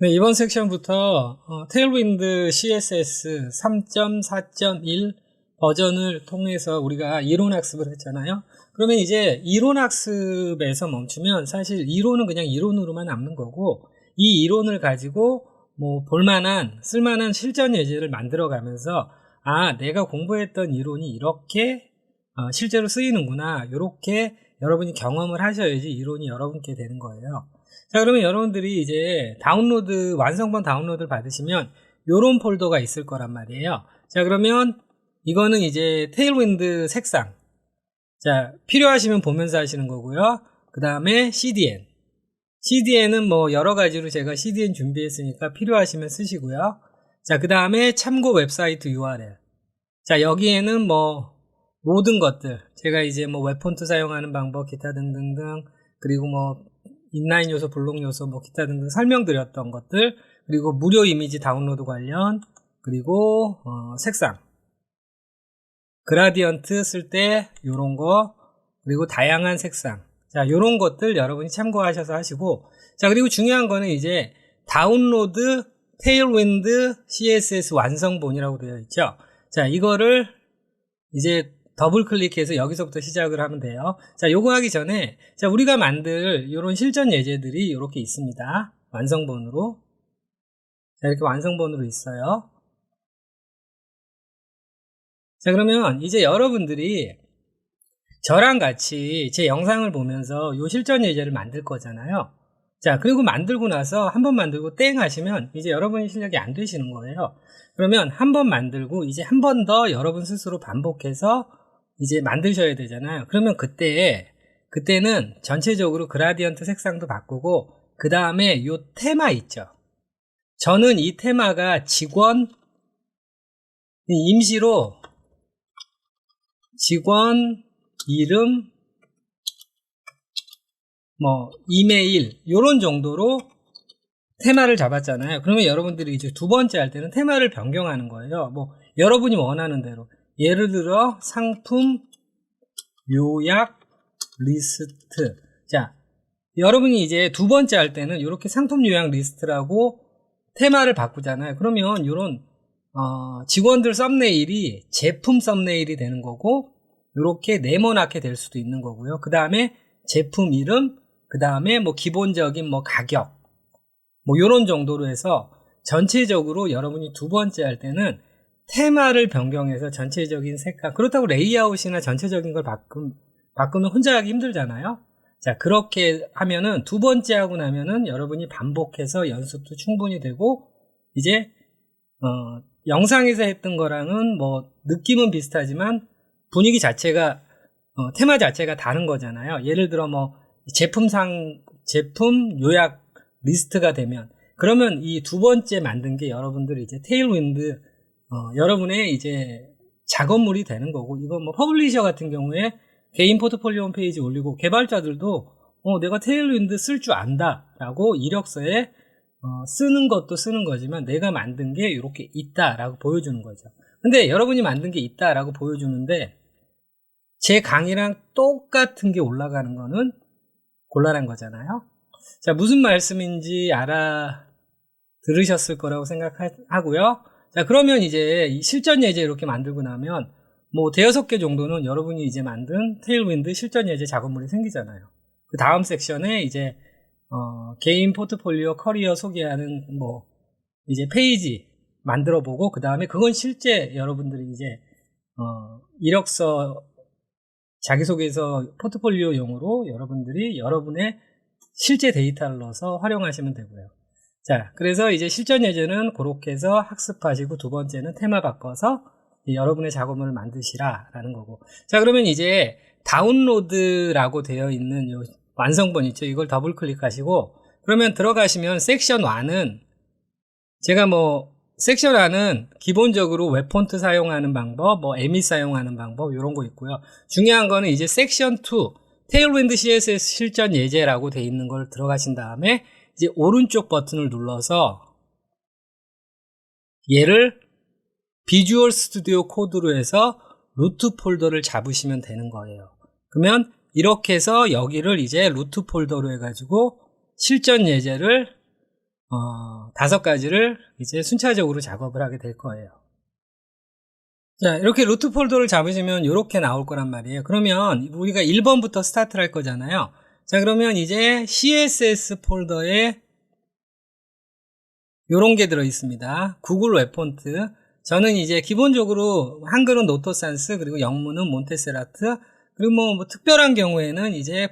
네, 이번 섹션부터 테일윈드 CSS 3.4.1 버전을 통해서 우리가 이론 학습을 했잖아요. 그러면 이제 이론 학습에서 멈추면 사실 이론은 그냥 이론으로만 남는 거고, 이 이론을 가지고 뭐 볼만한 쓸만한 실전 예제를 만들어 가면서 내가 공부했던 이론이 이렇게 실제로 쓰이는구나, 이렇게 여러분이 경험을 하셔야지 이론이 여러분께 되는 거예요. 자, 그러면 여러분들이 이제 완성본 다운로드를 받으시면 요런 폴더가 있을 거란 말이에요. 자, 그러면 이거는 이제 테일윈드 색상. 자, 필요하시면 보면서 하시는 거고요. 그 다음에 CDN. CDN은 뭐 여러 가지로 제가 CDN 준비했으니까 필요하시면 쓰시고요. 자, 그 다음에 참고 웹사이트 URL. 자, 여기에는 뭐 모든 것들, 제가 이제 뭐 웹폰트 사용하는 방법, 기타 등등등, 그리고 뭐 인라인 요소, 블록 요소, 뭐 기타 등등 설명드렸던 것들, 그리고 무료 이미지 다운로드 관련, 그리고 색상, 그라디언트 쓸 때 요런 거, 그리고 다양한 색상. 자, 요런 것들 여러분이 참고하셔서 하시고, 자, 그리고 중요한 거는 이제 다운로드 테일윈드 CSS 완성본이라고 되어 있죠. 자, 이거를 이제 더블 클릭해서 여기서부터 시작을 하면 돼요. 자, 요거 하기 전에, 자, 우리가 만들 요런 실전 예제들이 이렇게 있습니다. 완성본으로. 자, 이렇게 완성본으로 있어요. 자, 그러면 이제 여러분들이 저랑 같이 제 영상을 보면서 요 실전 예제를 만들 거잖아요. 자, 그리고 만들고 나서 한번 만들고 땡 하시면 이제 여러분의 실력이 안 되시는 거예요. 그러면 한번 만들고 이제 한 번 더 여러분 스스로 반복해서 이제 만드셔야 되잖아요. 그러면 그때는 전체적으로 그라디언트 색상도 바꾸고, 그 다음에 요 테마 있죠. 저는 이 테마가 임시로 직원 이름, 뭐 이메일 요런 정도로 테마를 잡았잖아요. 그러면 여러분들이 이제 두 번째 할 때는 테마를 변경하는 거예요. 뭐 여러분이 원하는 대로, 예를 들어 상품 요약 리스트. 자, 여러분이 이제 두 번째 할 때는 이렇게 상품 요약 리스트라고 테마를 바꾸잖아요. 그러면 이런 직원들 썸네일이 제품 썸네일이 되는 거고, 이렇게 네모나게 될 수도 있는 거고요. 그 다음에 제품 이름, 그 다음에 뭐 기본적인 뭐 가격, 뭐 요런 정도로 해서 전체적으로 여러분이 두 번째 할 때는 테마를 변경해서 전체적인 색깔, 그렇다고 레이아웃이나 전체적인 걸 바꾸면 혼자 하기 힘들잖아요. 자, 그렇게 하면은 두 번째 하고 나면은 여러분이 반복해서 연습도 충분히 되고, 이제 영상에서 했던 거랑은 뭐 느낌은 비슷하지만 분위기 자체가 테마 자체가 다른 거잖아요. 예를 들어 뭐 제품 요약 리스트가 되면, 그러면 이 두 번째 만든 게 여러분들이 이제 테일윈드 여러분의 이제 작업물이 되는 거고, 이거 뭐 퍼블리셔 같은 경우에 개인 포트폴리오 홈페이지 올리고 개발자들도 내가 테일윈드 쓸 줄 안다 라고 이력서에 쓰는 것도 쓰는 거지만, 내가 만든 게 이렇게 있다 라고 보여주는 거죠. 근데 여러분이 만든 게 있다 라고 보여주는데 제 강의랑 똑같은 게 올라가는 거는 곤란한 거잖아요. 자, 무슨 말씀인지 들으셨을 거라고 생각하고요. 자, 그러면 이제 이 실전 예제 이렇게 만들고 나면 뭐 대여섯 개 정도는 여러분이 이제 만든 테일윈드 실전 예제 작업물이 생기잖아요. 그 다음 섹션에 이제 개인 포트폴리오 커리어 소개하는 뭐 이제 페이지 만들어 보고, 그 다음에 그건 실제 여러분들이 이제 이력서 자기소개서 포트폴리오용으로 여러분들이 여러분의 실제 데이터를 넣어서 활용하시면 되고요. 자, 그래서 이제 실전 예제는 그렇게 해서 학습하시고, 두 번째는 테마 바꿔서 여러분의 작업물을 만드시라라는 거고. 자, 그러면 이제 다운로드라고 되어 있는 요 완성본 있죠. 이걸 더블 클릭하시고, 그러면 들어가시면 섹션 1은 제가 섹션 1은 기본적으로 웹폰트 사용하는 방법, 뭐 에밋 사용하는 방법 이런 거 있고요. 중요한 거는 이제 섹션 2 테일윈드 CSS 실전 예제라고 돼 있는 걸 들어가신 다음에 이제 오른쪽 버튼을 눌러서 얘를 비주얼 스튜디오 코드로 해서 루트 폴더를 잡으시면 되는 거예요. 그러면 이렇게 해서 여기를 이제 루트 폴더로 해가지고 실전 예제를 5가지를 이제 순차적으로 작업을 하게 될 거예요. 자, 이렇게 루트 폴더를 잡으시면 이렇게 나올 거란 말이에요. 그러면 우리가 1번부터 스타트를 할 거잖아요. 자, 그러면 이제 CSS 폴더에 요런 게 들어 있습니다. 구글 웹 폰트. 저는 이제 기본적으로 한글은 노토산스, 그리고 영문은 몬테세라트, 그리고 뭐 특별한 경우에는 이제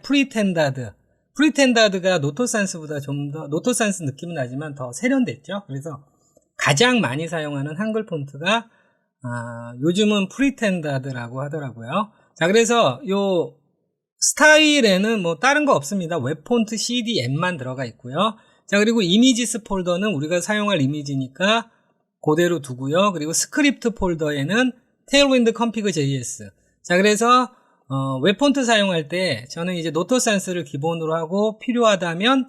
프리텐다드가 노토산스보다 좀 더, 노토산스 느낌은 나지만 더 세련됐죠. 그래서 가장 많이 사용하는 한글 폰트가 요즘은 프리텐다드라고 하더라고요. 자, 그래서 요 스타일에는 뭐 다른 거 없습니다. 웹폰트 CDM만 들어가 있고요. 자, 그리고 이미지스 폴더는 우리가 사용할 이미지니까 그대로 두고요. 그리고 스크립트 폴더에는 테일윈드 컴피그 JS. 자, 그래서 웹폰트 사용할 때 저는 이제 노토산스를 기본으로 하고 필요하다면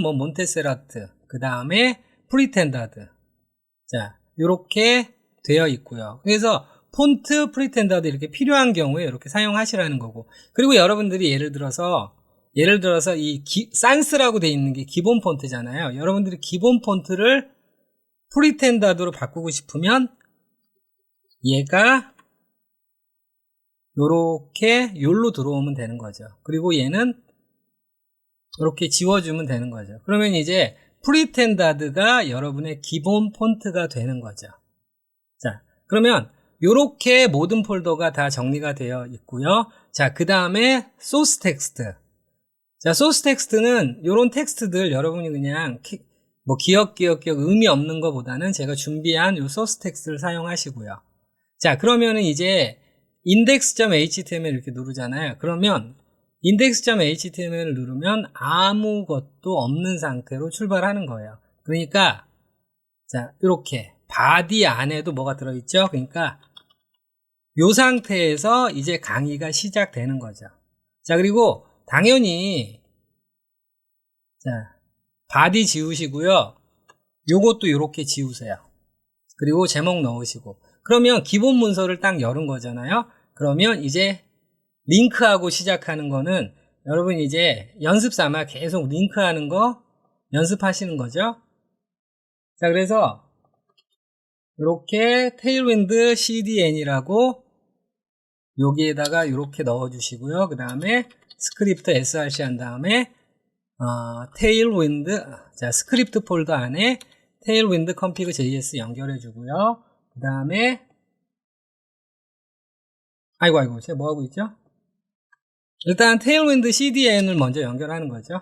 뭐 몬테세라트, 그 다음에 프리텐다드. 자, 요렇게 되어 있고요. 그래서 폰트, 프리텐다드 이렇게 필요한 경우에 이렇게 사용하시라는 거고. 그리고 여러분들이 예를 들어서 이 산스라고 되어 있는 게 기본 폰트잖아요. 여러분들이 기본 폰트를 프리텐다드로 바꾸고 싶으면 얘가 요렇게 요로 들어오면 되는 거죠. 그리고 얘는 이렇게 지워주면 되는 거죠. 그러면 이제 프리텐다드가 여러분의 기본 폰트가 되는 거죠. 자, 그러면 요렇게 모든 폴더가 다 정리가 되어 있고요. 자, 그 다음에 소스 텍스트. 자, 소스 텍스트는 요런 텍스트들 여러분이 그냥 뭐 기억 의미 없는 것보다는 제가 준비한 요 소스 텍스트를 사용하시고요. 자, 그러면은 이제 index.html 이렇게 누르잖아요. 그러면 index.html을 누르면 아무것도 없는 상태로 출발하는 거예요. 그러니까 자, 이렇게 바디 안에도 뭐가 들어있죠? 그러니까 요 상태에서 이제 강의가 시작되는 거죠. 자, 그리고 당연히 자, 바디 지우시고요. 요것도 이렇게 지우세요. 그리고 제목 넣으시고. 그러면 기본 문서를 딱 열은 거잖아요. 그러면 이제 링크하고 시작하는 거는 여러분 이제 연습 삼아 계속 링크하는 거 연습하시는 거죠. 자, 그래서 이렇게 테일윈드 CDN이라고 여기에다가 이렇게 넣어주시고요. 그 다음에 스크립트 src 한 다음에 테일윈드, 자, 스크립트 폴더 안에 테일윈드 컴피그 JS 연결해 주고요. 그 다음에 아이고 제가 뭐 하고 있죠? 일단 테일윈드 CDN을 먼저 연결하는 거죠.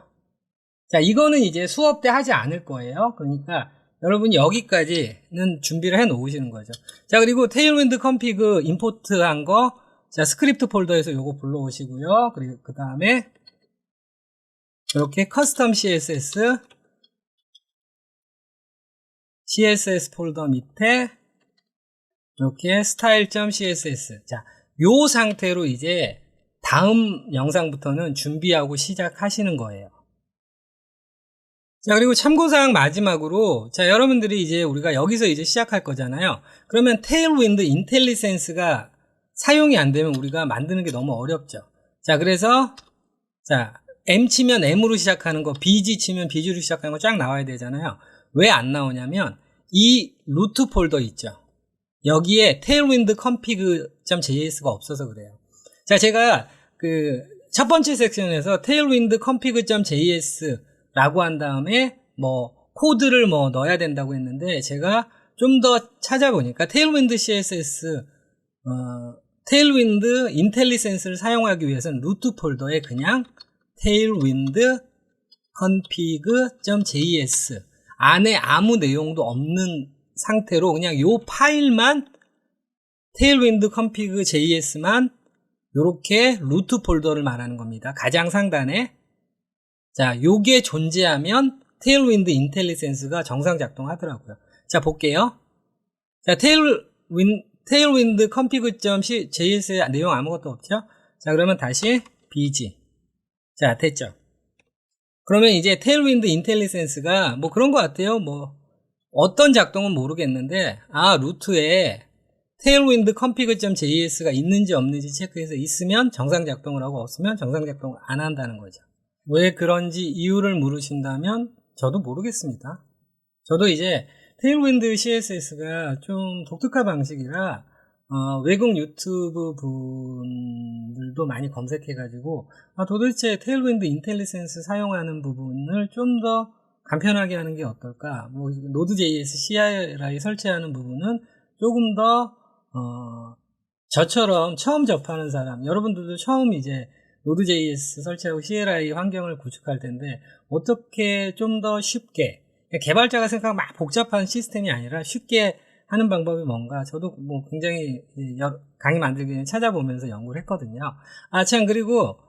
자, 이거는 이제 수업 때 하지 않을 거예요. 그러니까 여러분이 여기까지는 준비를 해 놓으시는 거죠. 자, 그리고 테일윈드 컴피그 임포트한 거, 자, 스크립트 폴더에서 요거 불러오시고요. 그리고 그 다음에 이렇게 커스텀 CSS 폴더 밑에 이렇게 style.css. 자, 요 상태로 이제 다음 영상부터는 준비하고 시작하시는 거예요. 자, 그리고 참고사항 마지막으로, 자, 여러분들이 이제 우리가 여기서 이제 시작할 거잖아요. 그러면 테일윈드 인텔리센스가 사용이 안 되면 우리가 만드는 게 너무 어렵죠. 자, 그래서 자, M 치면 M으로 시작하는 거, BG 치면 BG로 시작하는 거 쫙 나와야 되잖아요. 왜 안 나오냐면 이 루트 폴더 있죠. 여기에 테일윈드 config.js가 없어서 그래요. 자, 제가 그 첫 번째 섹션에서 테일윈드 config.js라고 한 다음에 뭐 코드를 뭐 넣어야 된다고 했는데 제가 좀 더 찾아보니까 테일윈드 CSS 테일윈드 인텔리센스를 사용하기 위해서는 루트 폴더에 그냥 테일윈드 config.js 안에 아무 내용도 없는 상태로 그냥 요 파일만 테일윈드 config.js만 요렇게 루트 폴더를 말하는 겁니다. 가장 상단에. 자, 요게 존재하면 테일윈드 인텔리센스가 정상 작동하더라고요. 자, 볼게요. 자, 테일윈드 config.js의 내용 아무것도 없죠? 자, 그러면 다시 bg. 자, 됐죠? 그러면 이제 테일윈드 인텔리센스가 뭐 그런 것 같아요. 뭐 어떤 작동은 모르겠는데 루트에 테일윈드 config.js가 있는지 없는지 체크해서 있으면 정상 작동을 하고 없으면 정상 작동을 안 한다는 거죠. 왜 그런지 이유를 물으신다면 저도 모르겠습니다. 저도 이제 테일윈드 CSS가 좀 독특한 방식이라 외국 유튜브 분들도 많이 검색해가지고 도대체 테일윈드 인텔리센스 사용하는 부분을 좀 더 간편하게 하는 게 어떨까? 뭐 노드.js CLI 설치하는 부분은 조금 더 저처럼 처음 접하는 사람, 여러분들도 처음 이제 노드.js 설치하고 CLI 환경을 구축할 텐데 어떻게 좀 더 쉽게, 개발자가 생각하면 막 복잡한 시스템이 아니라 쉽게 하는 방법이 뭔가, 저도 뭐 굉장히 강의 만들기 전에 찾아보면서 연구를 했거든요. 참, 그리고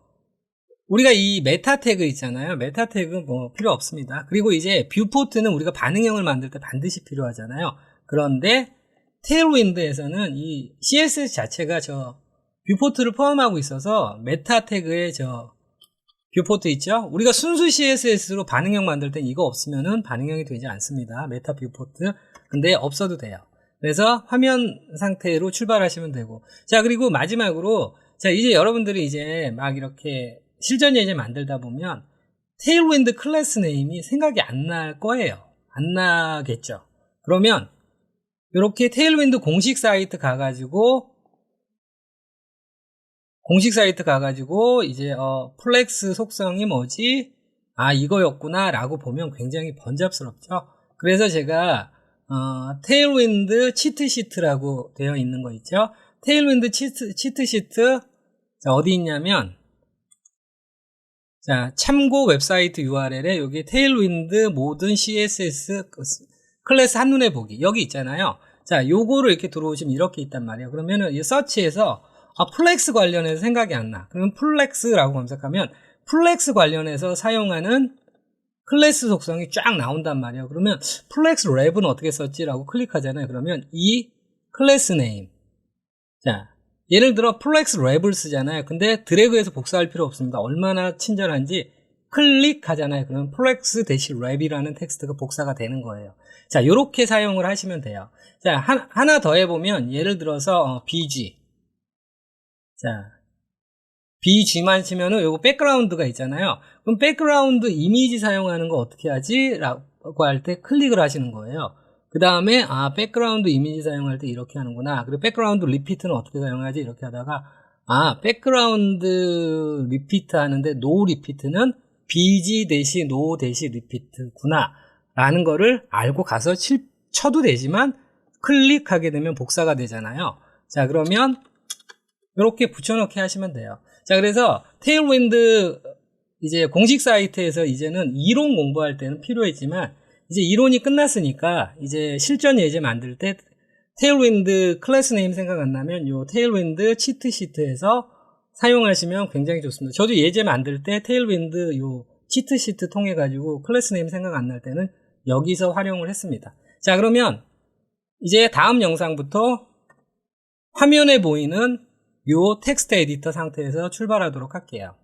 우리가 이 메타 태그 있잖아요. 메타 태그 뭐 필요 없습니다. 그리고 이제 뷰포트는 우리가 반응형을 만들 때 반드시 필요하잖아요. 그런데 테일윈드에서는 이 CSS 자체가 저 뷰포트를 포함하고 있어서 메타 태그에 저 뷰포트 있죠? 우리가 순수 CSS로 반응형 만들 땐 이거 없으면은 반응형이 되지 않습니다. 메타 뷰포트. 근데 없어도 돼요. 그래서 화면 상태로 출발하시면 되고. 자, 그리고 마지막으로, 자, 이제 여러분들이 이제 막 이렇게 실전 예제 만들다 보면 테일윈드 클래스 네임이 생각이 안 날 거예요. 안 나겠죠. 그러면 이렇게 테일윈드 공식 사이트 가가지고 이제 플렉스 속성이 뭐지? 이거였구나 라고 보면 굉장히 번잡스럽죠. 그래서 제가 테일윈드 치트시트라고 되어 있는 거 있죠. 테일윈드 치트시트, 자, 어디 있냐면, 자, 참고 웹사이트 URL에 여기 테일윈드 모든 CSS 클래스 한눈에 보기 여기 있잖아요. 자, 요거를 이렇게 들어오시면 이렇게 있단 말이에요. 그러면은 이 서치에서 플렉스 관련해서 생각이 안 나. 그러면 플렉스라고 검색하면 플렉스 관련해서 사용하는 클래스 속성이 쫙 나온단 말이에요. 그러면 플렉스 랩은 어떻게 썼지라고 클릭하잖아요. 그러면 이 클래스 네임, 자, 예를 들어 플렉스 랩을 쓰잖아요. 근데 드래그해서 복사할 필요 없습니다. 얼마나 친절한지 클릭하잖아요. 그러면 플렉스 대시 랩이라는 텍스트가 복사가 되는 거예요. 자, 요렇게 사용을 하시면 돼요. 자, 하나 더 해보면, 예를 들어서 BG, 자, BG만 치면은 요거 백그라운드가 있잖아요. 그럼 백그라운드 이미지 사용하는 거 어떻게 하지? 라고 할 때 클릭을 하시는 거예요. 그 다음에 백그라운드 이미지 사용할 때 이렇게 하는구나. 그리고 백그라운드 리피트는 어떻게 사용하지? 이렇게 하다가 백그라운드 리피트 하는데 노 리피트는 BG 대시 노 대시 리피트구나 라는 거를 알고 가서 쳐도 되지만 클릭하게 되면 복사가 되잖아요. 자, 그러면 이렇게 붙여넣기 하시면 돼요. 자, 그래서 테일윈드 이제 공식 사이트에서 이제는 이론 공부할 때는 필요했지만 이제 이론이 끝났으니까 이제 실전 예제 만들 때 테일윈드 클래스 네임 생각 안 나면 요 테일윈드 치트시트에서 사용하시면 굉장히 좋습니다. 저도 예제 만들 때 테일윈드 요 치트시트 통해 가지고 클래스 네임 생각 안 날 때는 여기서 활용을 했습니다. 자, 그러면 이제 다음 영상부터 화면에 보이는 요 텍스트 에디터 상태에서 출발하도록 할게요.